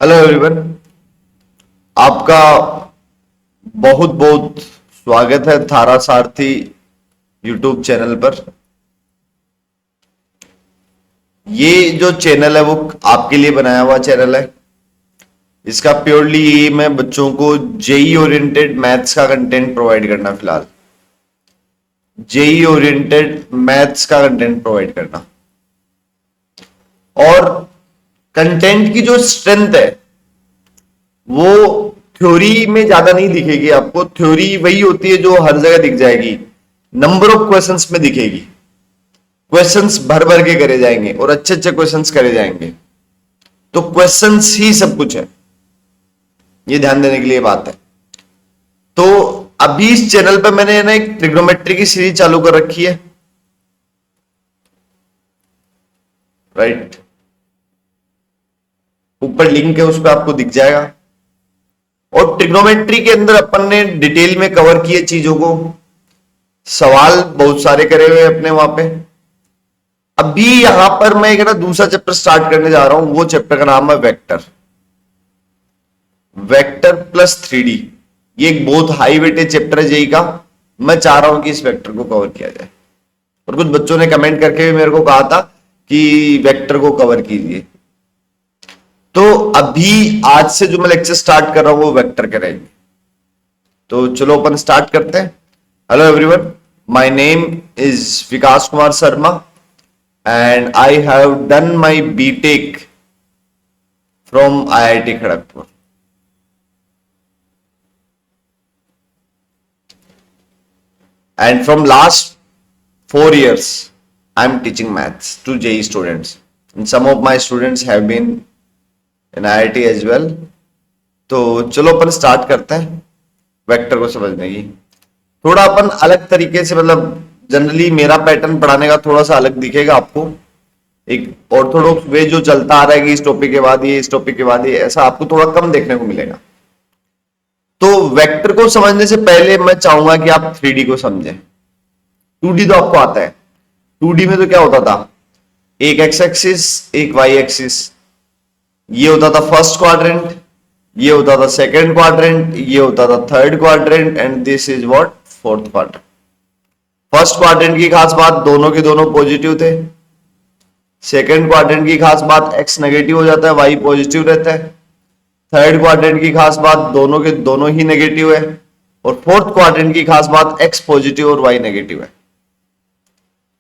Hello everyone. आपका बहुत बहुत स्वागत है थारा सारथी यूट्यूब चैनल पर। ये जो चैनल है वो आपके लिए बनाया हुआ चैनल है। इसका प्योरली एम है बच्चों को जेई ओरिएंटेड मैथ्स का कंटेंट प्रोवाइड करना। फिलहाल जेई ओरिएंटेड मैथ्स का कंटेंट प्रोवाइड करना, और कंटेंट की जो स्ट्रेंथ है वो थ्योरी में ज्यादा नहीं दिखेगी आपको। थ्योरी वही होती है जो हर जगह दिख जाएगी, नंबर ऑफ क्वेश्चंस में दिखेगी। क्वेश्चंस भर भर के करे जाएंगे और अच्छे अच्छे क्वेश्चंस करे जाएंगे, तो क्वेश्चंस ही सब कुछ है, ये ध्यान देने के लिए बात है। तो अभी इस चैनल पे मैंने ना एक ट्रिग्नोमेट्री की सीरीज चालू कर रखी है, राइट। ऊपर लिंक है, उस पर आपको दिख जाएगा। और ट्रिग्नोमेट्री के अंदर अपन ने डिटेल में कवर किए चीजों को, सवाल बहुत सारे करे हुए अपने वहां पे। अभी यहां पर मैं एक ना दूसरा चैप्टर स्टार्ट करने जा रहा हूं। वो चैप्टर का नाम है वेक्टर, वेक्टर प्लस 3D। ये एक बहुत हाई वेटेज चैप्टर है जेई का। मैं चाह रहा हूं कि इस वेक्टर को कवर किया जाए, और कुछ बच्चों ने कमेंट करके भी मेरे को कहा था कि वेक्टर को कवर कीजिए। तो अभी आज से जो मैं लेक्चर स्टार्ट कर रहा हूं वो वेक्टर के रहेंगे। तो चलो अपन स्टार्ट करते हैं। Hello everyone, my name is Vikas Kumar Sharma and I have done my BTech from IIT Kharagpur. And from last 4 years, I am teaching maths to JEE students. And some of my students have been in IIT as well. तो चलो अपन start करते हैं vector को समझने की। थोड़ा अपन अलग तरीके से, मतलब जनरली मेरा पैटर्न पढ़ाने का थोड़ा सा अलग दिखेगा आपको। एक ऑर्थोडॉक्स वे जो चलता आ रहा है कि इस टॉपिक के बाद ये, इस टॉपिक के बाद ये, ऐसा आपको थोड़ा कम देखने को मिलेगा। तो वेक्टर को समझने से पहले मैं चाहूंगा कि आप 3D को समझें। 2D तो आपको आता है। 2D में तो क्या होता था, एक एक्स एक्सिस एक वाई एक्सिस, ये होता था फर्स्ट क्वाड्रेंट, ये होता था सेकंड क्वाड्रेंट, ये होता था third quadrant, and this is what, fourth quadrant. First quadrant की खास बात दोनों के दोनों पॉजिटिव थे। सेकंड क्वाड्रेंट की खास बात एक्स नेगेटिव हो जाता है, वाई पॉजिटिव रहता है। थर्ड क्वाड्रेंट की खास बात दोनों के दोनों ही नेगेटिव है। और फोर्थ क्वाड्रेंट की खास बात एक्स पॉजिटिव और वाई नेगेटिव है।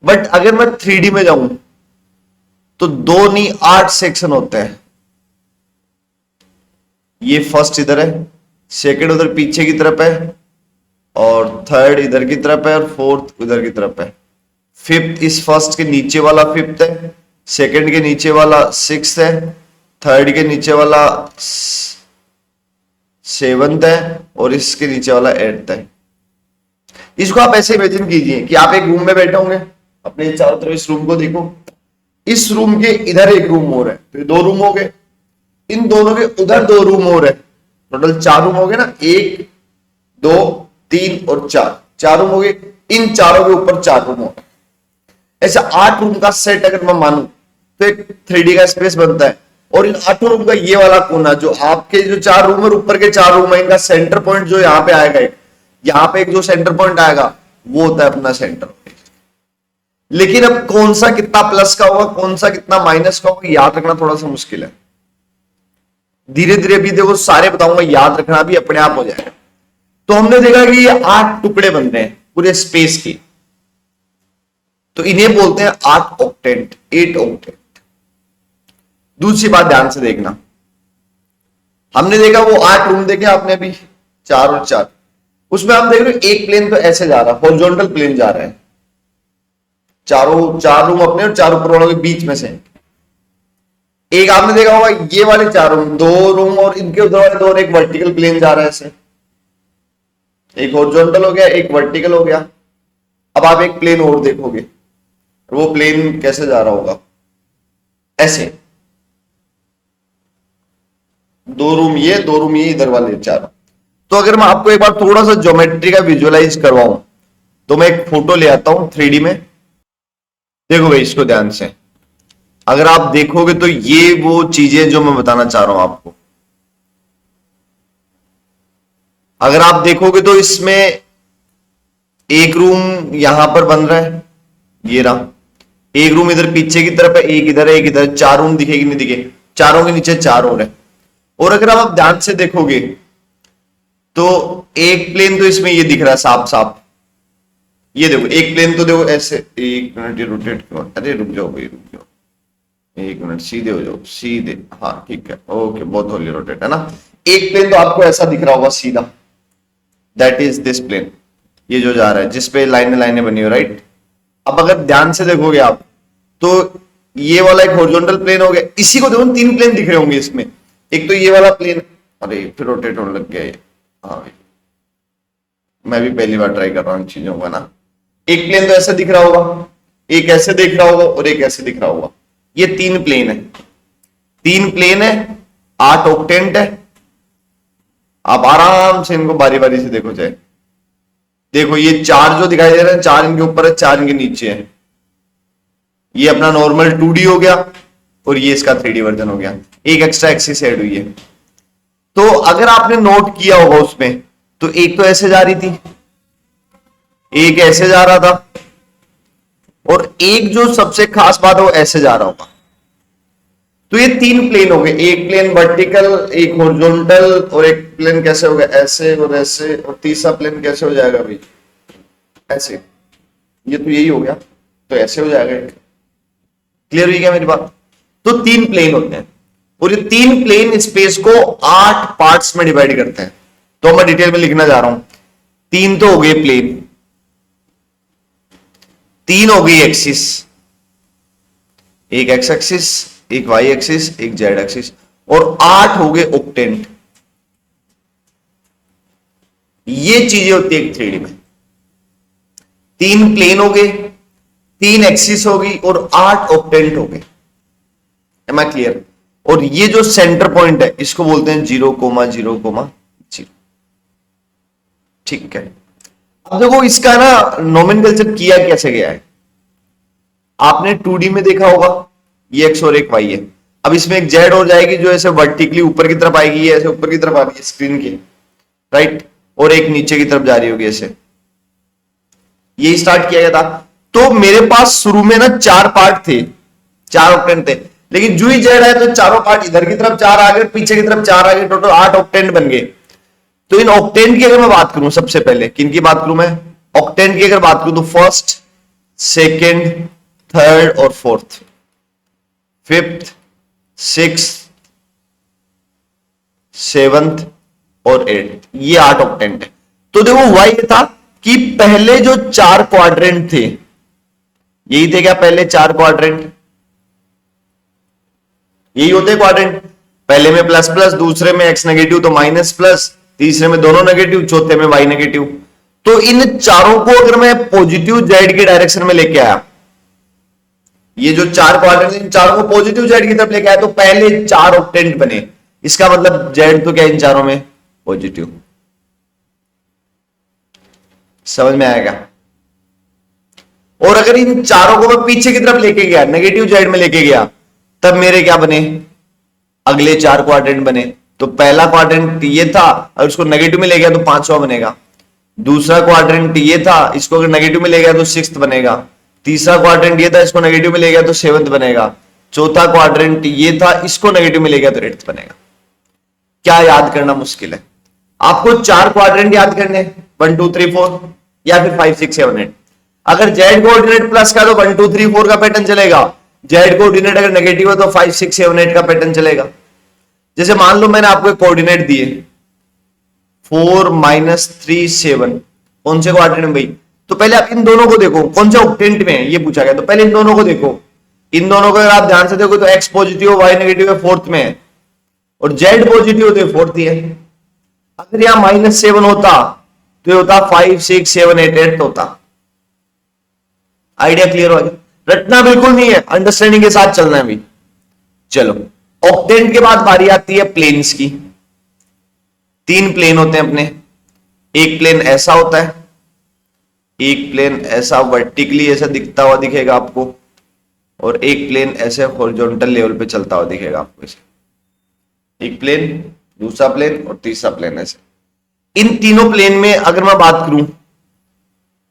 बट अगर मैं 3D में जाऊं तो 2 नहीं 8 सेक्शन होते हैं। ये फर्स्ट इधर है, सेकंड उधर पीछे की तरफ है, और थर्ड इधर की तरफ है, और फोर्थ उधर की तरफ है। फिफ्थ इस फर्स्ट के नीचे वाला फिफ्थ है, सेकंड के नीचे वाला सिक्स्थ है, थर्ड के नीचे वाला सेवंथ है, और इसके नीचे वाला एट्थ है। इसको आप ऐसे इमेजिन कीजिए कि आप एक रूम में बैठे होंगे, अपने चारों तरफ इस रूम को देखो। इस रूम के इधर एक रूम और है, तो ये 2 रूम हो गए। इन दोनों के उधर 2 रूम और है, टोटल 4 रूम हो गए ना। 1 2 3 और 4 रूम हो गए। इन चारों के ऊपर 4 रूम हो गए। ऐसा 8 रूम का सेट अगर मैं मानूं तो एक 3D का स्पेस बनता है। और इन 8 रूम का ये वाला कोना, जो आपके जो 4 रूम है, ऊपर के 4 रूम है, इनका सेंटर पॉइंट जो यहाँ पे आएगा, यहाँ पे एक जो सेंटर पॉइंट आएगा वो होता है अपना सेंटर पॉइंट। लेकिन अब कौन सा कितना प्लस का होगा, कौन सा कितना माइनस का होगा, याद रखना थोड़ा सा मुश्किल है। धीरे धीरे भी देखो सारे बताऊंगा, याद रखना भी अपने आप हो जाएगा। तो हमने देखा कि ये 8 टुकड़े बन रहे हैं पूरे स्पेस की, तो इन्हें बोलते हैं 8 ऑक्टेंट, 8 ऑक्टेंट। दूसरी बात ध्यान से देखना, हमने देखा वो 8 रूम देखे आपने अभी, 4 और 4। उसमें आप देख रहे हो एक प्लेन तो ऐसे जा रहा है, हॉरिजॉन्टल प्लेन जा रहा है। 4 रूम अपने और 4 ऊपर वालों के बीच में से। एक आपने देखा होगा ये वाले 4 रूम, 2 रूम और इनके उधर वाले 2, एक वर्टिकल प्लेन जा रहा है ऐसे। एक हॉरिजॉन्टल हो गया, एक वर्टिकल हो गया। अब आप एक प्लेन और देखोगे, वो प्लेन कैसे जा रहा होगा, ऐसे। 2 रूम ये, 2 रूम ये, इधर वाले 4। तो अगर मैं आपको एक बार थोड़ा सा ज्योमेट्री का विजुअलाइज करवाऊं, तो मैं एक फोटो ले आता हूं 3D में। देखो भाई इसको ध्यान से, अगर आप देखोगे तो ये वो चीजें जो मैं बताना चाह रहा हूं आपको, अगर आप देखोगे तो इसमें एक रूम यहां पर बन रहा है, ये रहा, एक रूम इधर पीछे की तरफ है, एक इधर है, एक इधर, चार रूम दिखेगी नहीं दिखे, चारों के नीचे चार और है। और अगर आप ध्यान से देखोगे तो एक प्लेन तो इसमें ये दिख रहा है साफ साफ, ये देखो एक प्लेन तो देखो ऐसे, एक मिनट ये रोटेट क्यों, अरे रुक जाओ भाई रुक जाओ, एक मिनट सीधे हो जाओ सीधे, हाँ ठीक है ओके, बहुत होली रोटेट है ना। एक प्लेन तो आपको ऐसा दिख रहा होगा सीधा, दैट इज दिस प्लेन, ये जो जा रहा है जिसपे लाइनें लाइनें बनी हो, राइट। अब अगर ध्यान से देखोगे आप तो ये वाला एक हॉरिजॉन्टल प्लेन हो गया, इसी को देखो तीन प्लेन दिख रहे होंगे इसमें, एक तो ये वाला प्लेन, अरे फिर रोटेट होने लग गया ये, हाँ भाई मैं भी पहली बार ट्राई कर रहा हूँ इन चीजों का ना। एक प्लेन तो ऐसे दिख रहा होगा, एक ऐसे दिख रहा होगा और एक ऐसे दिख रहा होगा, ये तीन प्लेन है, तीन प्लेन है, 8 ऑक्टेंट है। आप आराम से इनको बारी बारी से देखो चाहे, देखो ये चार जो दिखाई दे रहे हैं, चार इनके ऊपर है, चार इनके नीचे है, ये अपना नॉर्मल 2D हो गया और ये इसका 3D वर्जन हो गया, एक एक्स्ट्रा एक्सिस ऐड हुई है। तो अगर आपने नोट किया होगा उसमें, तो एक तो ऐसे जा रही थी, एक ऐसे जा रहा था, और एक जो सबसे खास बात है वो ऐसे जा रहा होगा। तो ये तीन प्लेन हो गए, एक प्लेन वर्टिकल, एक हॉरिजॉन्टल, और एक प्लेन कैसे हो गया ऐसे और ऐसे, और तीसरा प्लेन कैसे हो जाएगा भाई ऐसे, ये तो यही हो गया, तो ऐसे हो जाएगा। क्लियर हुई क्या मेरी बात? तो तीन प्लेन होते हैं और ये तीन प्लेन स्पेस को 8 पार्ट्स में डिवाइड करते हैं। तो मैं डिटेल में लिखना जा रहा हूं, तीन तो हो गए प्लेन, तीन हो गई एक्सिस, एक एक्स एक्सिस, एक वाई एक्सिस, एक जेड एक्सिस, और 8 हो गए ऑक्टेंट। ये चीजें होती है एक 3D में, तीन प्लेन हो गए, तीन एक्सिस होगी और 8 ऑक्टेंट हो गए। Am I clear? और ये जो सेंटर पॉइंट है इसको बोलते हैं 0,0,0। ठीक है, अब देखो इसका ना नोमेनक्लेचर किया कैसे गया है। आपने 2D में देखा होगा, ये एक्स और एक वाई है, अब इसमें एक जेड हो जाएगी जो ऐसे वर्टिकली ऊपर की तरफ आएगी, ये ऐसे ऊपर की तरफ आ रही है स्क्रीन के, राइट, और एक नीचे की तरफ जा रही होगी ऐसे, यही स्टार्ट किया गया था। तो मेरे पास शुरू में ना 4 पार्ट थे, 4 ऑक्टेंट थे, लेकिन जो ही जेड है तो चारों पार्ट इधर की तरफ 4 आ गए, पीछे की तरफ 4 आ गए, टोटल 8 ऑक्टेंट बन गए। तो इन ऑक्टेंट की अगर मैं बात करूं, सबसे पहले किन की बात करूं मैं, ऑक्टेंट की अगर बात करूं तो फर्स्ट, सेकेंड, थर्ड और फोर्थ, फिफ्थ, सिक्स, सेवंथ और एट्थ, ये 8 ऑक्टेंट है। तो देखो हुआ ये था कि पहले जो 4 क्वाड्रेंट थे, यही थे क्या पहले 4 क्वाड्रेंट, यही होते क्वाड्रेंट, पहले में प्लस प्लस, दूसरे में एक्स नेगेटिव तो माइनस प्लस, तीसरे में दोनों नेगेटिव, चौथे में वाई नेगेटिव। तो इन चारों को अगर मैं पॉजिटिव जेड की डायरेक्शन में लेके आया, ये जो 4 क्वाड्रेंट इन चारों को पॉजिटिव जेड की तरफ लेके आया, तो पहले 4 ऑक्टेंट बने, इसका मतलब जेड तो क्या इन चारों में पॉजिटिव। समझ में आएगा? और अगर इन चारों को मैं पीछे की तरफ लेके गया, नेगेटिव जेड में लेके गया, तब मेरे क्या बने, अगले 4 क्वाड्रेंट बने। तो पहला क्वाड्रेंट ये था, और उसको नेगेटिव में ले गया तो 5वां बनेगा। दूसरा क्वाड्रेंट ये था, इसको अगर नेगेटिव में ले गया तो 6th बनेगा। तीसरा क्वाड्रेंट ये था, इसको नेगेटिव में ले गया तो 7th बनेगा। चौथा क्वाड्रेंट ये था, इसको नेगेटिव में ले गया तो 8th बनेगा। क्या याद करना मुश्किल है? आपको 4 क्वाड्रेंट याद करने, 1 2 3 4, या फिर 5 6 7 8। अगर जेड कोऑर्डिनेट प्लस का तो 1 2 3 4 का पैटर्न चलेगा, जेड कोऑर्डिनेट अगर नेगेटिव है तो 5 6 7 8 का पैटर्न चलेगा। जैसे मान लो मैंने आपको एक कोऑर्डिनेट दिए 4 -3 7, कौन से क्वाड्रेंट में भाई? तो पहले आप इन दोनों को देखो कौन से ऑक्टेंट में है, ये पूछा गया, तो पहले इन दोनों को देखो। इन दोनों को अगर आप ध्यान से देखो तो एक्स पॉजिटिव वाई नेगेटिव है, 4th में है, और जेड पॉजिटिव तो 4th ही है। अगर यहां -7 होता तो ये होता 5 6 7 8 8 होता। आइडिया क्लियर हो गया? रटना बिल्कुल नहीं है, अंडरस्टैंडिंग के साथ चलना है भी। चलो, ऑक्टेंट के बाद बारी आती है प्लेन्स की। 3 प्लेन होते हैं अपने, एक प्लेन ऐसा होता है, एक प्लेन ऐसा वर्टिकली ऐसा दिखता हुआ दिखेगा आपको, और एक प्लेन ऐसे हॉरिजॉन्टल लेवल पे चलता हुआ दिखेगा आपको। ऐसे एक प्लेन, दूसरा प्लेन और तीसरा प्लेन ऐसे। इन तीनों प्लेन में अगर मैं बात करूं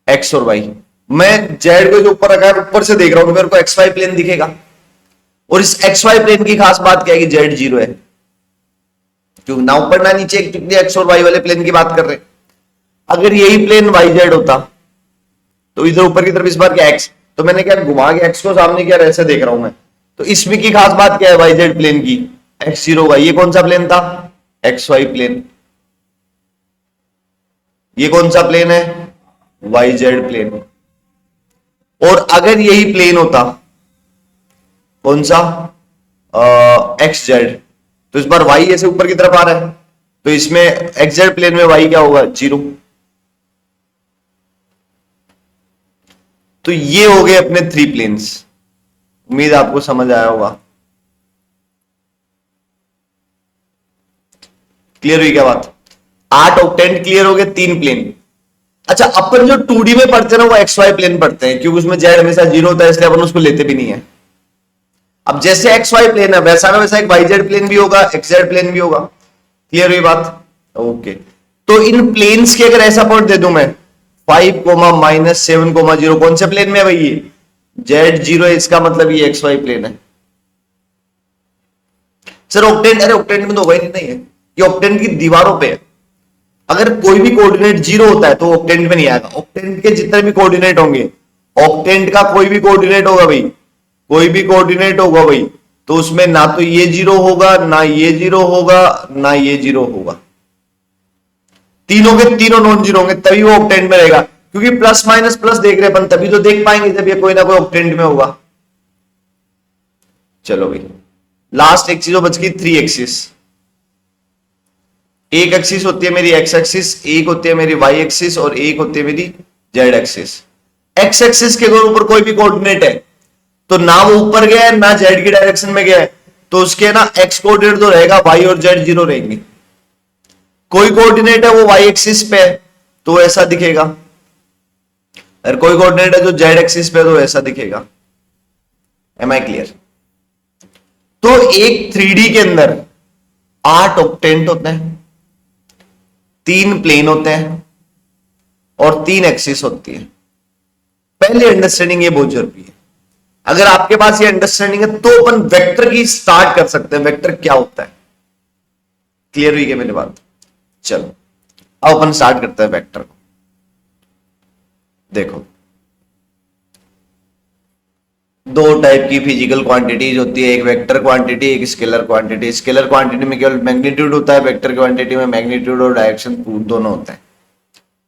एक्स और वाई, मैं जेड को जो ऊपर रखा है ऊपर से देख रहा हूं तो मेरे को एक्स वाई प्लेन दिखेगा, और इस एक्स वाई प्लेन की खास बात क्या है कि जेड जीरो है, क्योंकि ना ऊपर ना नीचे, क्योंकि एक्स और वाई वाले प्लेन की बात कर रहे हैं। अगर यही प्लेन वाई जेड होता तो इधर ऊपर की तरफ इस बार क्या एक्स, तो मैंने क्या घुमा के एक्स को सामने क्या ऐसे देख रहा हूं मैं, तो इसमें की खास बात क्या है वाई जेड प्लेन की, एक्स जीरो वाई, ये कौन सा प्लेन था, एक्स वाई प्लेन, ये कौन सा प्लेन है, वाई जेड प्लेन। और अगर यही प्लेन होता कौन सा, एक्स जेड, तो इस बार वाई ऐसे ऊपर की तरफ आ रहा है, तो इसमें एक्स जेड प्लेन में वाई क्या होगा, जीरो। तो ये हो गए अपने थ्री प्लेन्स, उम्मीद आपको समझ आया होगा। क्लियर हुई क्या बात, 8 ऑक्टेंट क्लियर हो गए, तीन प्लेन। अच्छा, अपन जो 2D में पढ़ते हैं ना वो एक्स वाई प्लेन पढ़ते हैं, क्योंकि उसमें जेड हमेशा जीरो होता है, इसलिए अपन उसको लेते भी नहीं है। अब जैसे एक्स वाई प्लेन है वैसा ना वैसा एक वाई जेड प्लेन भी होगा, एक्स जेड प्लेन भी होगा। क्लियर हुई बात, ओके। तो इन प्लेन्स के अगर ऐसा पॉइंट दे दूं मैं 5,-7,0, कौन से प्लेन में है भाई, ये जेड जीरो है, इसका मतलब ये एक्स वाई प्लेन है। सर ऑक्टेंट, अरे ऑक्टेंट में तो होगा ही नहीं है, ये ऑक्टेंट की दीवारों पे है। अगर कोई भी कोऑर्डिनेट जीरो होता है तो ऑक्टेंट में नहीं आएगा, ऑक्टेंट के जितने भी कोऑर्डिनेट होंगे, ऑक्टेंट का कोई भी कोऑर्डिनेट होगा भाई, कोई भी कोऑर्डिनेट होगा भाई, तो उसमें ना तो ये जीरो होगा, ना ये जीरो होगा, ना ये जीरो होगा, तीनों के तीनों नॉन जीरो होंगे, तभी वो ऑक्टेंट में रहेगा। क्योंकि प्लस माइनस प्लस देख रहे अपन, तभी तो देख पाएंगे जब ये कोई ना कोई ऑक्टेंट में होगा। चलो भाई, लास्ट एक चीज बच गई, थ्री एक्सिस। एक एक्सिस होती है मेरी एक्स एक्सिस, एक होती है मेरी वाई एक्सिस, और एक होती है मेरी जेड एक्सिस। एक्स एक्सिस के ऊपर कोई भी कोऑर्डिनेट है तो ना वो ऊपर गया है ना जेड की डायरेक्शन में गया है, तो उसके ना एक्स कोऑर्डिनेट तो रहेगा, वाई और जेड जीरो रहेंगे। कोई कोऑर्डिनेट है वो वाई एक्सिस पे है तो ऐसा दिखेगा, और कोई कोऑर्डिनेट है जो जेड एक्सिस पे तो ऐसा दिखेगा। Am I clear. तो एक 3D के अंदर 8 ऑक्टेंट होते हैं, 3 प्लेन होते हैं और 3 एक्सिस होती है। पहले अंडरस्टैंडिंग ये बहुत जरूरी है। अगर आपके पास ये अंडरस्टैंडिंग है तो अपन वेक्टर की स्टार्ट कर सकते हैं, वेक्टर क्या होता है। क्लियर हुई क्या मेरी बात, चलो अब अपन स्टार्ट करते हैं वेक्टर को। देखो, दो टाइप की फिजिकल क्वांटिटीज होती है, एक वेक्टर क्वांटिटी, एक स्केलर क्वांटिटी। स्केलर क्वांटिटी में केवल मैग्नीट्यूड होता है, वेक्टर क्वांटिटी में मैग्नीट्यूड और डायरेक्शन दोनों होते हैं।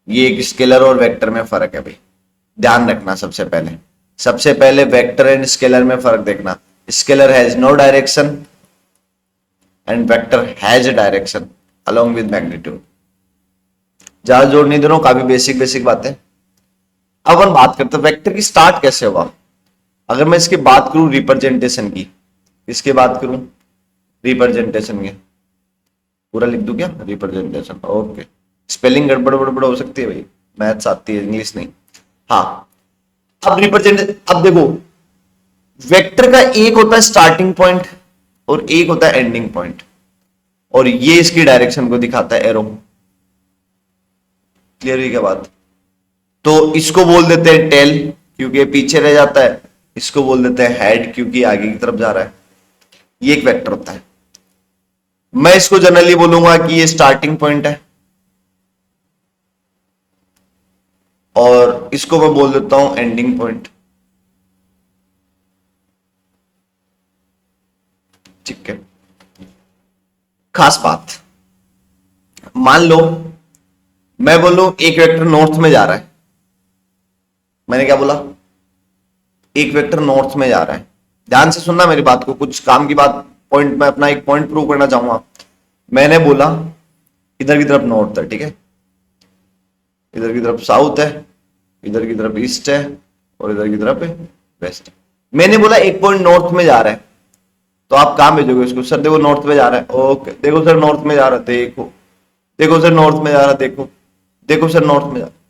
ये एक स्केलर और वेक्टर में फर्क है भाई, ध्यान रखना। सबसे पहले वेक्टर एंड स्केलर में फर्क देखना। Scalar has no direction and vector has direction along with magnitude. ज्यादा जोड़ नहीं दे रहा हूं, काफी बेसिक बेसिक बातें। अब हम बात करते हैं वेक्टर की स्टार्ट कैसे होगा। अगर मैं इसकी बात करूं रिप्रेजेंटेशन की, इसकी बात करूं रिप्रेजेंटेशन की, पूरा लिख दूं क्या, रिप्रेजेंटेशन, ओके। स्पेलिंग गड़बड़ गड़बड़ हो सकती है भाई, मैथ्स आती है, इंग्लिश नहीं। हाँ, अब अब देखो, वेक्टर का एक होता है स्टार्टिंग पॉइंट और एक होता है एंडिंग पॉइंट, और ये इसकी डायरेक्शन को दिखाता है एरो। क्लियर है क्या बात। तो इसको बोल देते हैं टेल क्योंकि ये पीछे रह जाता है, इसको बोल देते हैं हेड क्योंकि आगे की तरफ जा रहा है। ये एक वेक्टर होता है। मैं इसको जनरली बोलूंगा कि ये स्टार्टिंग पॉइंट है, और इसको मैं बोल देता हूं एंडिंग पॉइंट। ठीक है, खास बात, मान लो मैं बोलूं एक वेक्टर नॉर्थ में जा रहा है। मैंने क्या बोला, एक वेक्टर नॉर्थ में जा रहा है। ध्यान से सुनना मेरी बात को, कुछ काम की बात, पॉइंट में अपना एक पॉइंट प्रूव करना चाहूंगा। मैंने बोला इधर की तरफ नॉर्थ है, ठीक है, इधर की तरफ साउथ है, इधर की तरफ ईस्ट है, और इधर की तरफ वेस्ट है। मैंने बोला एक पॉइंट नॉर्थ में जा रहा है, तो आप कहां भेजोगे इसको, सर देखो नॉर्थ में जा रहा है, ओके, देखो सर नॉर्थ में जा रहा है, देखो, देखो सर नॉर्थ में जा रहा है, देखो, देखो सर नॉर्थ में जा रहा है।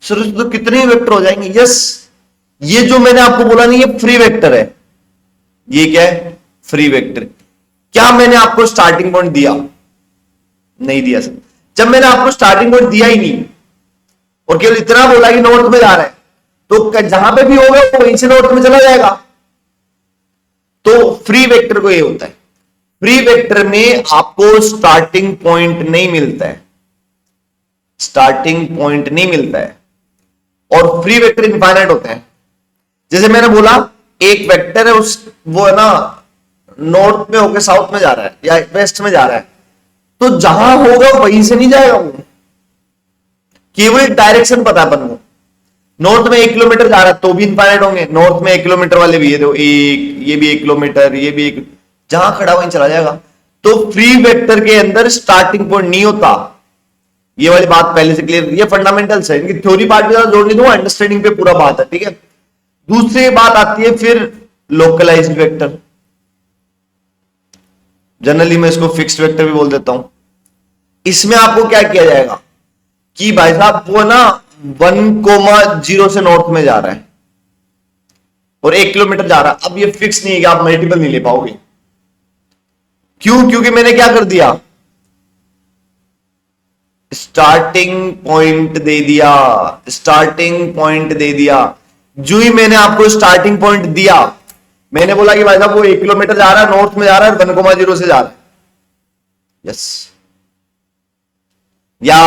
सर तो कितने वेक्टर हो जाएंगे। यस, ये जो मैंने आपको बोला नहीं, ये फ्री वेक्टर है। ये क्या है, फ्री वेक्टर। क्या मैंने आपको स्टार्टिंग पॉइंट दिया, नहीं दिया सर। जब मैंने आपको स्टार्टिंग पॉइंट दिया ही नहीं और केवल इतना बोला कि नॉर्थ में जा रहा है, तो जहां पे भी होगा वो वहीं से नॉर्थ में चला जाएगा। तो फ्री वेक्टर को ये होता है, फ्री वेक्टर में आपको स्टार्टिंग पॉइंट नहीं मिलता है, स्टार्टिंग पॉइंट नहीं मिलता है, और फ्री वेक्टर इनफाइनाइट होते हैं। जैसे मैंने बोला एक वेक्टर है, उस वो है ना नॉर्थ में होकर साउथ में जा रहा है या वेस्ट में जा रहा है, तो जहां होगा वहीं से नहीं जाएगा वो, केवल डायरेक्शन पता है अपन को। नॉर्थ में 1 किलोमीटर जा रहा है तो भी इनफाइनाइट होंगे, नॉर्थ में 1 किलोमीटर वाले भी, ये देखो एक, ये भी 1 किलोमीटर, ये भी एक, जहां खड़ा वहीं चला जाएगा। तो फ्री वेक्टर के अंदर स्टार्टिंग पॉइंट नहीं होता, ये वाली बात पहले से क्लियर, ये फंडामेंटल्स है, इनकी थ्योरी पार्ट भी जोड़ नहीं दूंगा, अंडरस्टैंडिंग पे पूरा बात है, ठीक है। दूसरी बात आती है फिर लोकलाइज्ड वेक्टर, जनरली मैं इसको फिक्स्ड वेक्टर भी बोल देता हूं। इसमें आपको क्या किया जाएगा कि भाई साहब वो ना 1,0 से नॉर्थ में जा रहा है और 1 किलोमीटर जा रहा है। अब ये फिक्स नहीं है कि आप मल्टीपल नहीं ले पाओगे, क्यों? क्योंकि मैंने क्या कर दिया, स्टार्टिंग पॉइंट दे दिया, स्टार्टिंग पॉइंट दे दिया। जो ही मैंने आपको स्टार्टिंग पॉइंट दिया, मैंने बोला कि भाई साहब वो 1 किलोमीटर जा रहा है, नॉर्थ में जा रहा है, 1,0 से जा रहा है, यस। या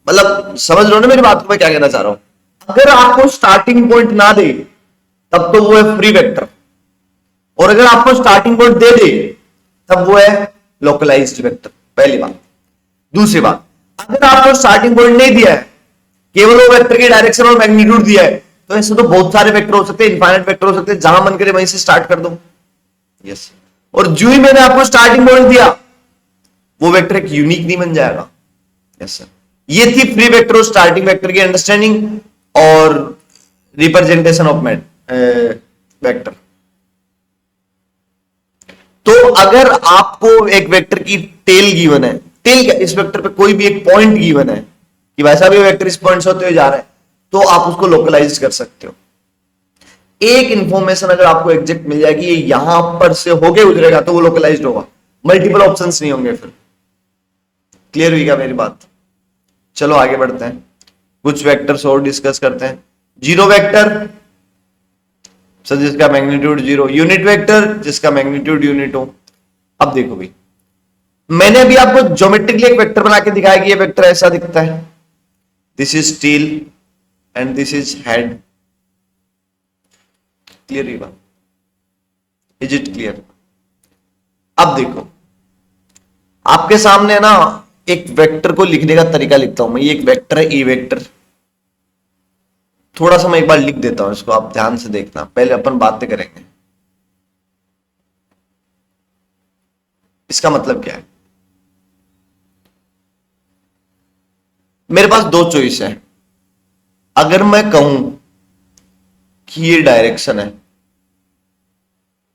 मतलब समझ लो ना मेरी बात को, मैं क्या कहना चाह रहा हूं। अगर आपको स्टार्टिंग पॉइंट ना दे तब तो वो है फ्री वेक्टर, और अगर आपको स्टार्टिंग पॉइंट दे दे तब वो है लोकलाइज्ड वेक्टर, पहली बात। दूसरी बात, अगर आपको स्टार्टिंग पॉइंट नहीं दिया है, केवल वो वेक्टर की डायरेक्शन और मैग्नीट्यूड दिया है, तो ऐसे तो बहुत सारे वेक्टर हो सकते हैं, इनफाइनाइट वेक्टर हो सकते हैं, जहां मन करे वहीं से स्टार्ट कर दो, यस। और जो ही मैंने आपको स्टार्टिंग पॉइंट दिया, वो वेक्टर एक यूनिक नहीं बन जाएगा, यस सर। ये थी फ्री वेक्टर और स्टार्टिंग वेक्टर की अंडरस्टैंडिंग और रिप्रेजेंटेशन ऑफ वेक्टर। तो अगर आपको एक वेक्टर की टेल गिवन है, टेल क्या, इस वेक्टर पे कोई भी एक पॉइंट गिवन है कि वैसा भी वेक्टर इस पॉइंट से होते हुए जा रहा है, तो आप उसको लोकलाइज कर सकते हो। एक इंफॉर्मेशन अगर आपको एग्जैक्ट मिल जाएगी ये यहां पर से होके गुजरेगा, तो वो लोकलाइज्ड होगा, मल्टीपल ऑप्शंस नहीं होंगे फिर। क्लियर हुई क्या मेरी बात? चलो आगे बढ़ते हैं, कुछ वेक्टर्स और डिस्कस करते हैं। जीरो वेक्टर सर जिसका मैग्नीट्यूड 0, यूनिट वेक्टर जिसका मैग्नीट्यूड यूनिट हो। अब देखो भाई, मैंने अभी आपको ज्योमेट्रिकली एक वेक्टर बना के दिखाया कि ये वेक्टर ऐसा दिखता है, this is tail and this is head. Clear ही बात? Is it clear? अब देखो आपके सामने ना एक वेक्टर को लिखने का तरीका लिखता हूं मैं, ये एक वेक्टर है, ए वेक्टर। थोड़ा सा मैं एक बार लिख देता हूं इसको, आप ध्यान से देखना, पहले अपन बातें करेंगे। इसका मतलब क्या है, मेरे पास दो चॉइस है। अगर मैं कहूं कि ये डायरेक्शन है,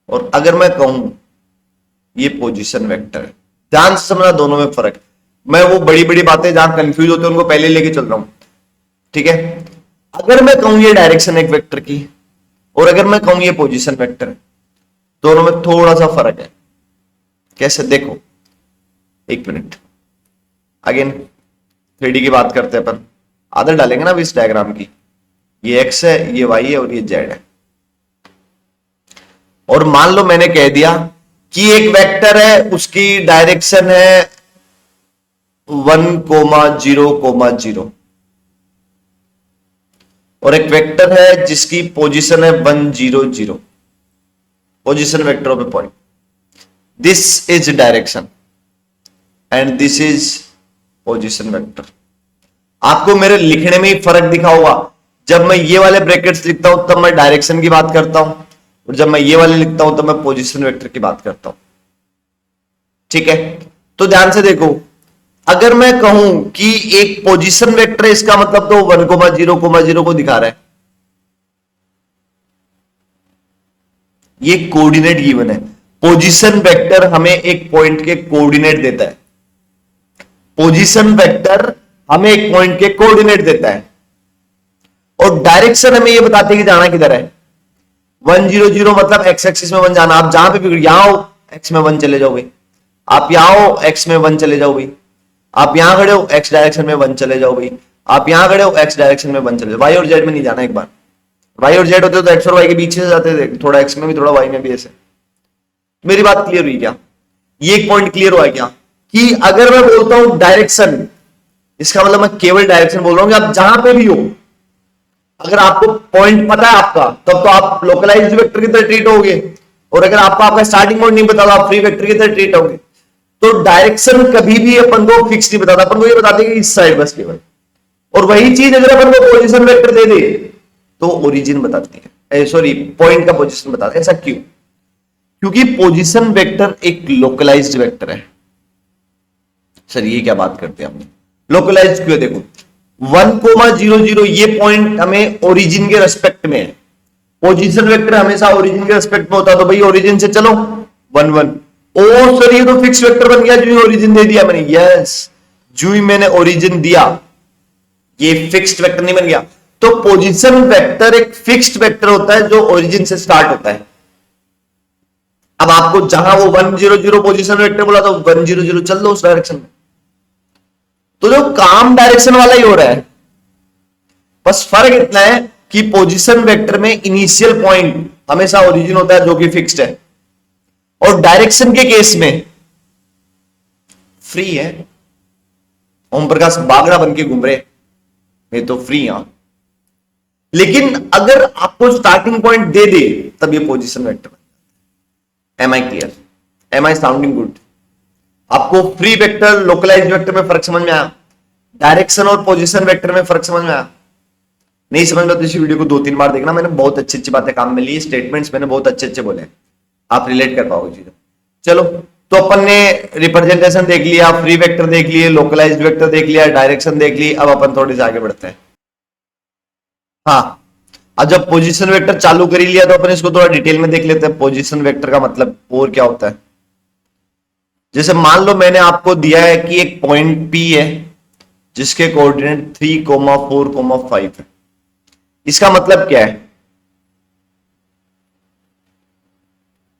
और अगर मैं कहूं ये पोजीशन वेक्टर है, ध्यान से समझना दोनों में फर्क है। मैं वो बड़ी बड़ी बातें जहां कंफ्यूज होते हैं उनको पहले लेके चल रहा हूं, ठीक है। अगर मैं कहूं ये डायरेक्शन एक वेक्टर की, और अगर मैं कहूं ये पोजीशन वेक्टर है, दोनों में थोड़ा सा फर्क है। कैसे? देखो एक मिनट, अगेन 3D की बात करते हैं अपन, आदत डालेंगे ना इस डायग्राम की। ये x है, ये y है और ये z है। और मान लो मैंने कह दिया कि एक वेक्टर है, उसकी डायरेक्शन है 1,0,0, और एक वेक्टर है जिसकी पोजीशन है 1,0,0, position vector of A point. This is direction and this is position vector. आपको मेरे लिखने में ही फर्क दिखा होगा, जब मैं ये वाले ब्रैकेट्स लिखता हूं तब मैं डायरेक्शन की बात करता हूं, और जब मैं ये वाले लिखता हूं तब मैं पोजीशन वेक्टर की बात करता हूं, ठीक है। तो ध्यान से देखो, अगर मैं कहूं कि एक पोजीशन वेक्टर है, इसका मतलब तो 1,0,0 को दिखा रहा है। ये कोऑर्डिनेट गिवन है, पोजीशन वेक्टर हमें एक पॉइंट के कोऑर्डिनेट देता है, पोजीशन वेक्टर हमें एक पॉइंट के कोऑर्डिनेट देता है, और डायरेक्शन हमें यह बताते हैं कि जाना किधर है। 1,0,0 मतलब एक्स एक्सिस में 1 जाना। आप जहां पे भी यहां हो एक्स में 1 चले जाओ भाई, आप यहां हो एक्स में 1 चले जाओ भाई। आप यहां खड़े हो, एक्स डायरेक्शन में 1 चले जाओ भाई, आप यहां खड़े हो, एक्स डायरेक्शन में 1 चले जाओ, वाई और जेड में नहीं जाना। एक बार वाई और जेड होते तो एक्स और वाई के पीछे से जाते थे, थोड़ा एक्स में भी थोड़ा वाई में भी ऐसे। मेरी बात क्लियर हुई क्या? ये एक पॉइंट क्लियर हुआ क्या कि अगर मैं बोलता हूं डायरेक्शन, इसका मतलब मैं केवल डायरेक्शन बोल रहा हूं कि आप जहां पे भी हो, अगर आपको पॉइंट पता है आपका, तब तो आप लोकलाइज्ड वेक्टर की तरह ट्रीट होगे, और अगर आपको आपका स्टार्टिंग पॉइंट नहीं पता तो आप फ्री वेक्टर की तरह ट्रीट होगे। तो डायरेक्शन कभी भी अपन को फिक्स नहीं बताता, अपन को ये बताते कि इस साइड बस केवल। और वही चीज अगर अपन को पोजीशन वेक्टर दे दे तो ओरिजिन बताती है, सॉरी पॉइंट का पोजीशन बताता है। ऐसा क्यों? क्योंकि पोजीशन वेक्टर एक लोकलाइज्ड वेक्टर है। सर ये क्या बात करते हैं आपने, लोकलाइज्ड क्यों? देखो 1,0,0 ये पॉइंट हमें ओरिजिन के रेस्पेक्ट में है। पोजीशन वेक्टर हमेशा ओरिजिन के रेस्पेक्ट में होता है, तो भाई ओरिजिन से चलो 1 1। ओ सर ये तो फिक्स वेक्टर बन गया जो ही ओरिजिन दे दिया मैंने। यस, जो ही मैंने ओरिजिन दिया ये फिक्स्ड वेक्टर नहीं बन गया। तो पोजीशन वेक्टर एक फिक्स्ड वेक्टर होता है जो ओरिजिन से स्टार्ट होता है। अब आपको जहां वो 1,0,0 पोजीशन वेक्टर बोला तो 1,0,0 चल दो उस डायरेक्शन में, तो जो काम डायरेक्शन वाला ही हो रहा है। बस फर्क इतना है कि पोजीशन वेक्टर में इनिशियल पॉइंट हमेशा ओरिजिन होता है जो कि फिक्स्ड है, और डायरेक्शन के केस में फ्री है। ओम प्रकाश बागड़ा बन के घूम रहे, मैं तो फ्री हूं। लेकिन अगर आपको स्टार्टिंग पॉइंट दे दे तब ये position vector. Am I clear? Am I sounding good? आपको फ्री वेक्टर लोकलाइज्ड वेक्टर में फर्क समझ में आया? डायरेक्शन और पोजीशन वेक्टर में फर्क समझ में आया? नहीं समझ में तो इस वीडियो को 2-3 बार देखना, मैंने बहुत अच्छी अच्छी बातें काम में ली, स्टेटमेंट्स मैंने बहुत अच्छे अच्छे बोले, आप रिलेट कर पाओगे चीजें। चलो, तो अपन ने रिप्रेजेंटेशन देख लिया, फ्री वेक्टर देख लिए, लोकलाइज्ड वेक्टर देख लिया, डायरेक्शन देख ली। अब अपन थोड़े से आगे बढ़ते हैं। हाँ, अब जब पोजीशन वेक्टर चालू कर ही लिया तो अपन इसको थोड़ा डिटेल में देख लेते हैं। पोजीशन वेक्टर का मतलब और क्या होता है। जैसे मान लो मैंने आपको दिया है कि एक पॉइंट P है जिसके कोऑर्डिनेट 3, 4, 5 है। इसका मतलब क्या है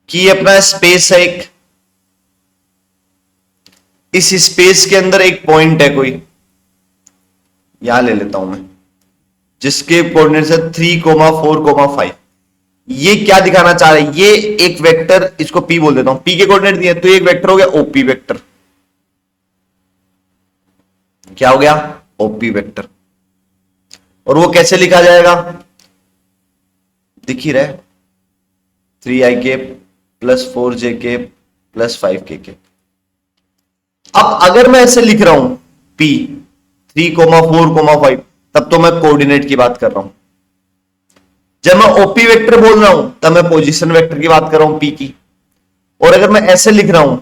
कि ये अपना स्पेस है एक, इस स्पेस के अंदर एक पॉइंट है कोई, यहां ले लेता हूं मैं, जिसके कोऑर्डिनेट्स है 3, 4, 5। ये क्या दिखाना चाह रहा है, ये एक वेक्टर, इसको P बोल देता हूं, P के कोऑर्डिनेट दिए तो एक वेक्टर हो गया OP वेक्टर। क्या हो गया? OP vector. और वो कैसे लिखा जाएगा? दिख ही रहा है, 3i plus 4j plus 5k। अब अगर मैं ऐसे लिख रहा हूं P 3, 4, 5, तब तो मैं कोऑर्डिनेट की बात कर रहा हूं। जब मैं OP वेक्टर बोल रहा हूं तब मैं पोजीशन वेक्टर की बात कर रहा हूं P की। और अगर मैं ऐसे लिख रहा हूं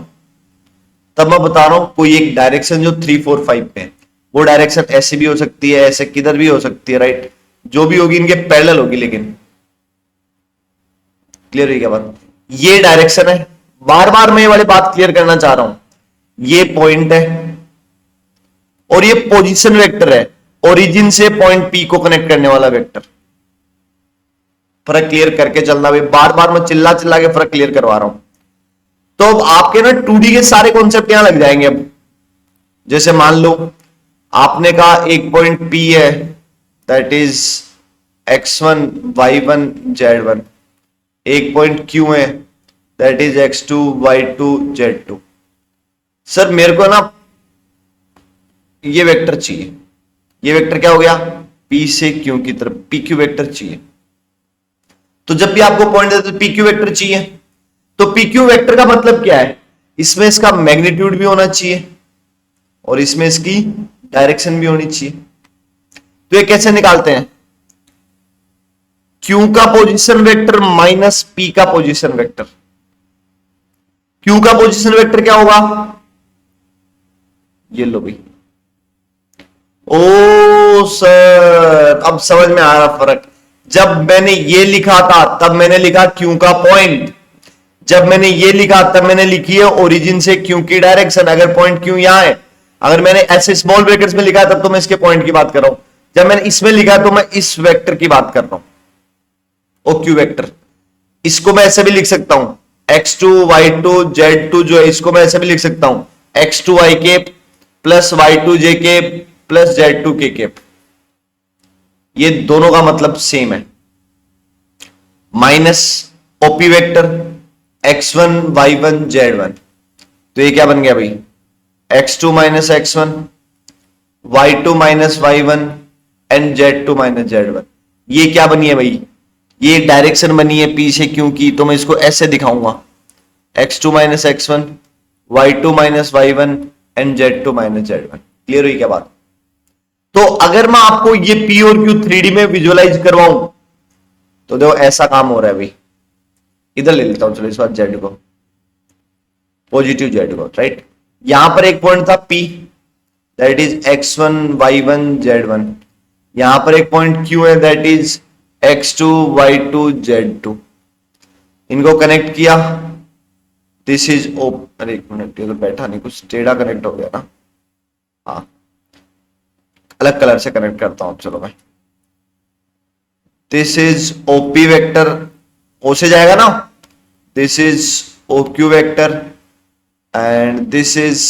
तब मैं बता रहा हूं कोई एक डायरेक्शन जो 3, 4, 5 में, वो डायरेक्शन ऐसे भी हो सकती है, ऐसे किधर भी हो सकती है, राइट? जो भी होगी इनके पैरेलल होगी। लेकिन क्लियर है क्या बात? ये डायरेक्शन है, बार बार मैं ये वाली बात क्लियर करना चाह रहा हूं। ये पॉइंट है और ये पोजीशन वेक्टर है, ओरिजिन से पॉइंट P को कनेक्ट करने वाला वेक्टर। फर्क क्लियर करके चलना भाई, बार बार मैं चिल्ला चिल्ला के फर्क क्लियर करवा रहा हूं। तो अब आपके ना 2D के सारे कॉन्सेप्ट यहां लग जाएंगे। अब जैसे मान लो आपने कहा एक पॉइंट P है, that is x1, y1, z1। एक पॉइंट Q है, that is x2, y2, z2। Sir मेरे को ना ये वेक्टर चाहिए, ये वेक्टर क्या हो गया? P से Q की तरफ PQ वेक्टर चाहिए। तो जब भी आपको पॉइंट देते तो PQ वेक्टर चाहिए, तो PQ वेक्टर का मतलब क्या है? इसमें इसका मैग्नीट्यूड भी होना चाहिए और इसमें इसकी डायरेक्शन भी होनी चाहिए। तो ये कैसे निकालते हैं? Q का पोजीशन वेक्टर माइनस P का पोजीशन वेक्टर। Q का पोजीशन वेक्टर क्या होगा? ये लो भाई। ओ सर अब समझ में आ रहा फर्क। जब मैंने ये लिखा था तब मैंने लिखा Q का पॉइंट, जब मैंने ये लिखा तब मैंने लिखी है ओरिजिन से Q की डायरेक्शन। अगर पॉइंट Q यहां है, अगर मैंने ऐसे स्मॉल ब्रैकेट्स में लिखा है तब तो मैं इसके पॉइंट की बात कर रहा हूं। जब मैंने इसमें लिखा तो मैं इस वेक्टर की बात कर रहा हूं, OQ वेक्टर। इसको मैं ऐसे भी लिख सकता हूं x2, y2, z2 जो है, इसको मैं ऐसे भी लिख सकता हूं x2 y plus y2 j के प्लस z2 के कैप, ये दोनों का मतलब सेम है, minus OP vector x1 y1 z1, तो ये क्या बन गया भाई, x2 minus x1 y2 minus y1 and z2 minus z1। ये क्या बनी है भाई, ये डायरेक्शन बनी है पी से क्यू की, तो मैं इसको ऐसे दिखाऊंगा, x2 minus x1 y2 minus y1 and z2 minus z1। Clear हुई क्या बात। तो अगर मैं आपको ये P और Q 3D में विजुअलाइज करवाऊं तो देखो ऐसा काम हो रहा है भाई, इधर ले लेता हूं चलो इस बार Z को, पॉजिटिव Z को, राइट। यहां पर एक पॉइंट था P, that is x1 y1 z1, यहां पर एक पॉइंट Q है, that is x2 y2 z2, इनको कनेक्ट किया, दिस इज ओ, अरे एक मिनट ये तो बैठा नहीं, कुछ टेढ़ा कनेक्ट हो गया ना, हाँ अलग कलर से कनेक्ट करता हूं, चलो भाई, दिस इज ओपी वेक्टर, ओ से जाएगा ना, this is OQ vector and this is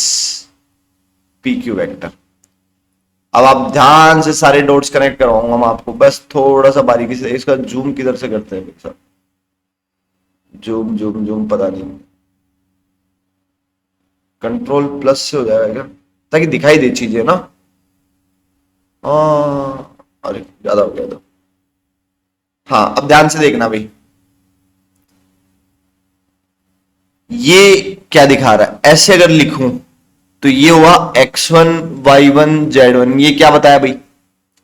PQ vector. अब आप ध्यान से सारे डॉट्स कनेक्ट करवाऊंगा मैं आपको, बस थोड़ा सा बारीकी से। इसका जूम किधर से करते हैं सर, जूम जूम जूम पता नहीं, कंट्रोल प्लस से हो जाएगा क्या, ताकि दिखाई दे चीजें ना। अरे ज्यादा हो गया तो, हाँ अब ध्यान से देखना भाई, ये क्या दिखा रहा है, ऐसे अगर लिखूं तो ये हुआ x1 y1 z1, ये क्या बताया भाई,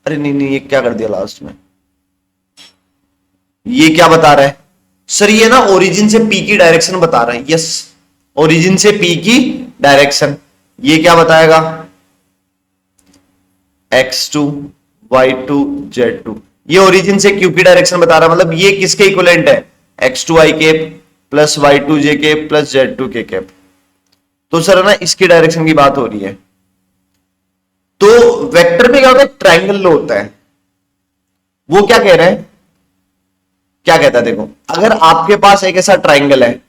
अरे नहीं नहीं ये क्या कर दिया लास्ट में, ये क्या बता रहा है सर, ये ना ओरिजिन से p की डायरेक्शन बता रहा है, यस ओरिजिन से p की डायरेक्शन, ये क्या बताएगा x2 y2 z2, ये ओरिजिन से q की डायरेक्शन बता रहा है, मतलब ये किसके इक्विवेलेंट है, x2 i के प्लस y2 j के प्लस z2 के कैप। तो सर है ना इसकी डायरेक्शन की बात हो रही है। तो वेक्टर में क्या होता है, ट्राइंगल होता है, वो क्या कह रहे हैं, क्या कहता है देखो, अगर आपके पास एक ऐसा ट्राइंगल है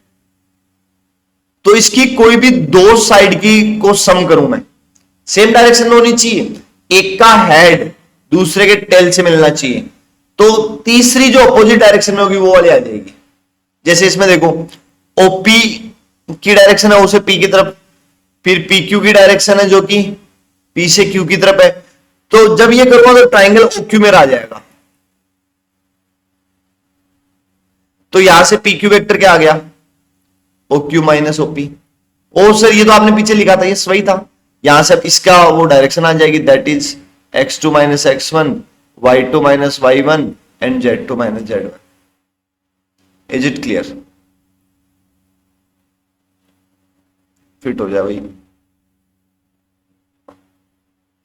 तो इसकी कोई भी दो साइड की को सम करूं मैं, सेम डायरेक्शन में होनी चाहिए, एक का हेड दूसरे के टेल से मिलना चाहिए, तो तीसरी जो अपोजिट डायरेक्शन में होगी वो वाली आ जाएगी। जैसे इसमें देखो ओपी की डायरेक्शन है उसे पी की तरफ, फिर पी क्यू की डायरेक्शन है जो कि पी से क्यू की तरफ है, तो जब ये करूंगा तो ट्राइंगल ओक्यू में आ जाएगा। तो यहां से पी क्यू वेक्टर क्या आ गया, ओक्यू माइनस ओपी। ओ सर ये तो आपने पीछे लिखा था, ये सही था, यहां से अब इसका वो डायरेक्शन आ जाएगी, that is x2 minus x1 y2 minus y1 and z2 minus z1। Is it clear, fit हो जाए भाई,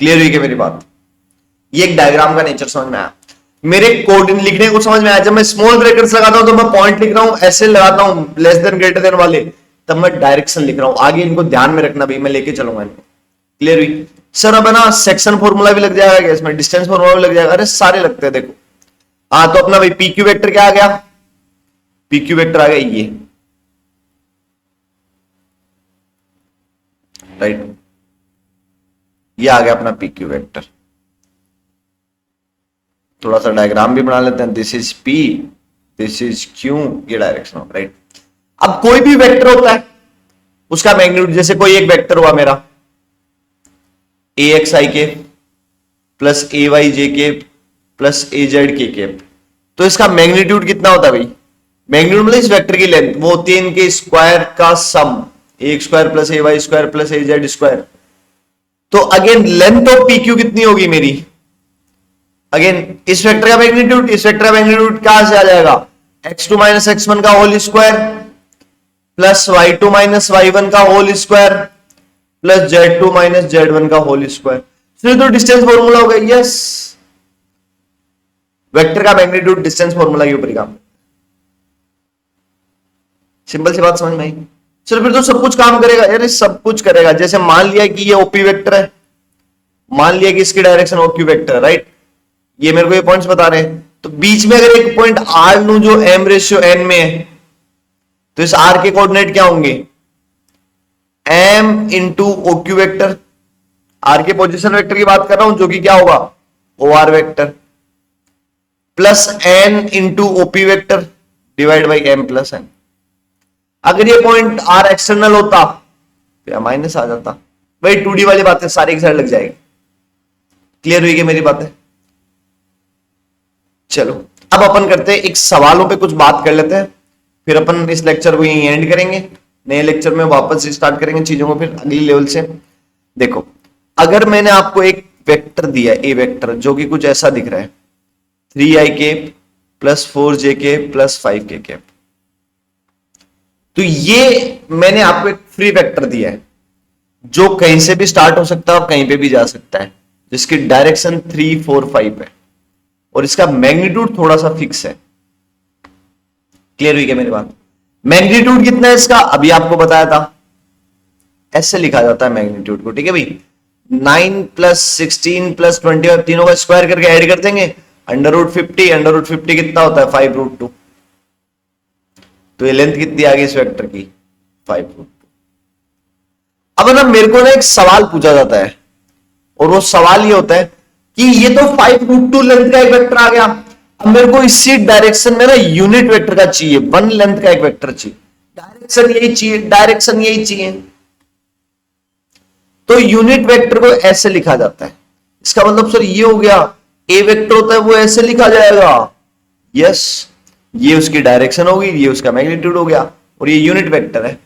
क्लियर हुई क्या मेरी बात। ये एक डायग्राम का नेचर समझ में आया, मेरे कोड लिखने को समझ में आया। जब मैं स्मॉल ब्रैकेट्स लगाता हूं तो मैं पॉइंट लिख रहा हूं, ऐसे लगाता हूं लेस देन ग्रेटर देन वाले, तब मैं डायरेक्शन लिख रहा हूं। आगे इनको ध्यान में रखना भाई, मैं लेके चलूंगा इनको। क्लियर हुई सर। अब है ना सेक्शन फॉर्मूला भी लग जाएगा क्या इसमें, डिस्टेंस फॉर्मूला भी लग जाएगा, अरे सारे लगते हैं देखो। हाँ तो अपना भाई पीक्यू वेक्टर क्या आ गया, पीक्यू वेक्टर आ गया ये, राइट, ये आ गया अपना पीक्यू वेक्टर। थोड़ा सा डायग्राम भी बना लेते हैं, this is P, this is Q, ये डायरेक्शन होगा, राइट। अब कोई भी वेक्टर होता है उसका मैग्नीट्यूड, जैसे कोई एक वेक्टर हुआ मेरा AXI के प्लस AYJ के प्लस AZ के, तो इसका मैग्नीट्यूड कितना होता है भाई, मैग्नीट्यूड मतलब इस वेक्टर की लेंथ, वो होती है इनके स्क्वायर का सम, AX square plus AY square plus AZ square. तो अगेन लेंथ ऑफ PQ कितनी होगी मेरी, अगेन इस वेक्टर का मैग्नीट्यूड, इस वेक्टर का मैग्नीट्यूड कहां से आ जाएगा, x2 माइनस x1 का whole square plus y2 minus y1 का whole square plus z2 minus z1 का होल स्क्वायर। तो डिस्टेंस फॉर्मूला हो गया, यस वेक्टर का मैग्नीट्यूड डिस्टेंस फॉर्मूला के ऊपर ही काम, सिंपल सी बात समझ में आई। चलो फिर तो सब कुछ काम करेगा, यार सब कुछ करेगा। जैसे मान लिया कि ये ओपी वेक्टर है, मान लिया कि इसकी डायरेक्शन ओक्यू वेक्टर है, राइट, ये मेरे को ये पॉइंट्स बता रहे हैं, तो बीच में अगर एक पॉइंट आर लू जो m रेशियो n में है, तो इस r के कोऑर्डिनेट क्या होंगे, m into OQ vector R के पोजीशन वेक्टर की बात कर रहा हूं, जो कि क्या होगा, O R vector plus N into OP vector divide by M plus N. अगर ये पॉइंट आर एक्सटर्नल होता तो माइनस आ जाता। भाई 2D वाली बातें सारी एक साइड लग जाएगी। क्लियर हुई कि मेरी बातें? चलो अब अपन करते हैं, एक सवालों पे कुछ बात कर लेते हैं, फिर अपन इस लेक्चर को यहीं एंड करेंगे। नए लेक्चर में वापस स्टार्ट करेंगे चीजों को फिर अगली लेवल से। देखो, अगर मैंने आपको एक वेक्टर दिया, ए वेक्टर, जो कि कुछ ऐसा दिख रहा है, 3i cap plus 4j cap plus 5k cap, तो ये मैंने आपको एक फ्री वेक्टर दिया है जो कहीं से भी स्टार्ट हो सकता है और कहीं पे भी जा सकता है, जिसकी डायरेक्शन 3, 4, 5 है और इसका मैग्नीट्यूड थोड़ा सा फिक्स है। क्लियर हुई क्या मेरी बात? मैग्नीट्यूड कितना है इसका, अभी आपको बताया था, ऐसे लिखा जाता है मैग्नीट्यूड को। ठीक है भाई, 9 प्लस 16 प्लस 25 तीनों का स्क्वायर करके ऐड कर देंगे, √50, √50 कितना होता है, 5√2। तो ये लेंथ कितनी आ गई इस वेक्टर की, 5√2। अब ना मेरे को ना एक सवाल पूछा जाता है, और वो सवाल ये होता है कि ये तो 5√2 लेंथ का एक वेक्टर आ गया, अब मेरे को इसी डायरेक्शन में ना यूनिट वेक्टर का चाहिए, 1 लेंथ का एक वेक्टर चाहिए, डायरेक्शन यही चाहिए, डायरेक्शन यही चाहिए। तो यूनिट वेक्टर को ऐसे लिखा जाता है। इसका मतलब सर ये हो गया, ए वेक्टर होता है वो ऐसे लिखा जाएगा, यस, ये उसकी डायरेक्शन होगी, ये उसका मैग्नीट्यूड हो गया, और ये यूनिट वेक्टर है।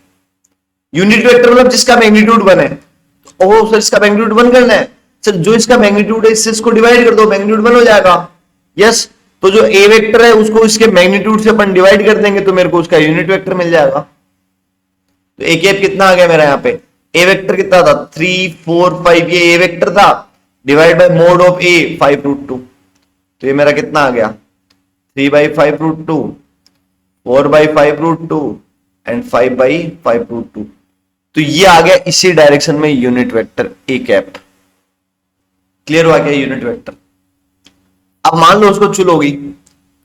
यूनिट वेक्टर मतलब जिसका मैग्नीट्यूड 1 है। ओह सर इसका मैग्नीट्यूड 1 करना है, सर जो इसका मैग्नीट्यूड है इससे इसको डिवाइड कर दो, मैग्नीट्यूड 1 हो जाएगा। यस, तो जो ए वेक्टर है उसको इसके मैग्नीट्यूड से अपन डिवाइड कर देंगे तो मेरे को उसका यूनिट वेक्टर मिल जाएगा। तो ए कैप कितना आ गया मेरा यहाँ पे, ए वेक्टर कितना था, 3, 4, 5, ये ए वेक्टर था, डिवाइड बाय मोड ऑफ ए 5√2। तो ये मेरा कितना आ गया, 3/5√2, 4/5√2 एंड 5/5√2। तो ये आ गया इसी डायरेक्शन में unit vector A cap. Clear हुआ क्या यूनिट वेक्टर? अब मान लो उसको चुल होगी,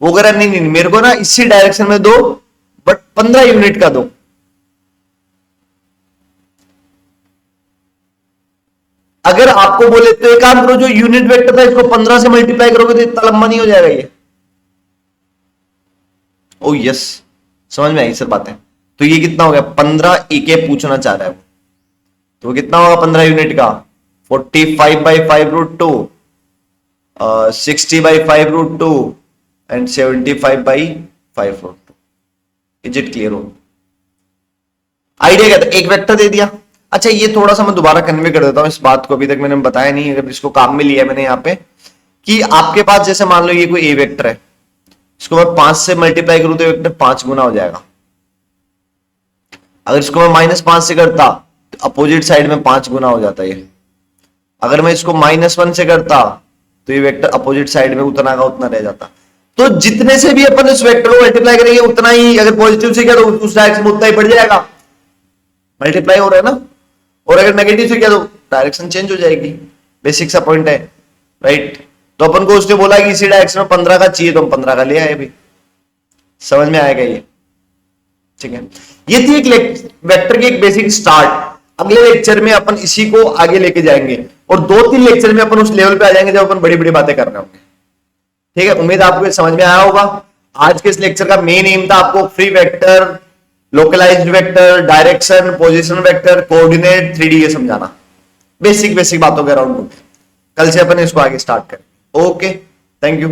वो कह रहा नहीं नहीं मेरे को ना इसी डायरेक्शन में दो, बट 15 यूनिट का दो। अगर आपको बोले तो एक काम करो, जो यूनिट वेक्टर था इसको 15 से मल्टीप्लाई करोगे तो इतना लंबा नहीं हो जाएगा ये। ओ यस, समझ में आई सर बातें। तो ये कितना हो गया, 15 ए कैप पूछना चाह रहा है, तो कितना होगा 15 यूनिट का, 45/5√2, 60/5√2 एंड 75/5√2। Is it clear? हो आइडिया क्या था, एक वेक्टर दे दिया। अच्छा ये थोड़ा सा मैं दोबारा कन्वे कर देता हूं इस बात को, अभी तक मैंने बताया नहीं, अगर इसको काम में लिया मैंने यहाँ पे, कि आपके पास जैसे मान लो ये कोई ए वेक्टर है, इसको मैं 5 से मल्टीप्लाई करूं तो वेक्टर 5 गुना हो जाएगा। अगर इसको मैं -5 से करता तो अपोजिट साइड में 5 गुना हो जाता है। अगर मैं इसको -1 से करता तो ये वेक्टर अपोजिट साइड में उतना का उतना रह जाता। तो जितने से भी अपन इस वेक्टर को मल्टीप्लाई करेंगे उतना ही, अगर पॉजिटिव से किया तो उस डायरेक्शन में उतना ही बढ़ जाएगा, मल्टीप्लाई हो रहा है ना। और अगर नेगेटिव से किया तो डायरेक्शन चेंज हो जाएगी। बेसिक सा पॉइंट है, राइट। तो अपन को उसने बोला कि इसी डायरेक्शन में 15 का चाहिए तो हम 15 का ले आए। अभी समझ में आएगा ये? ठीक है, ये थी एक वेक्टर की एक बेसिक स्टार्ट। अगले लेक्चर में अपन इसी को आगे लेके जाएंगे और 2-3 लेक्चर में अपन उस लेवल पे आ जाएंगे जब अपन बड़ी बड़ी बातें कर रहे होंगे। ठीक है, उम्मीद आपको ये समझ में आया होगा। आज के इस लेक्चर का मेन एम था आपको free vector, localised vector, direction, position vector, coordinate, 3D ये समझाना, बेसिक बेसिक बातों के अराउंड। कल से अपन इसको आगे स्टार्ट करें। Okay, thank you.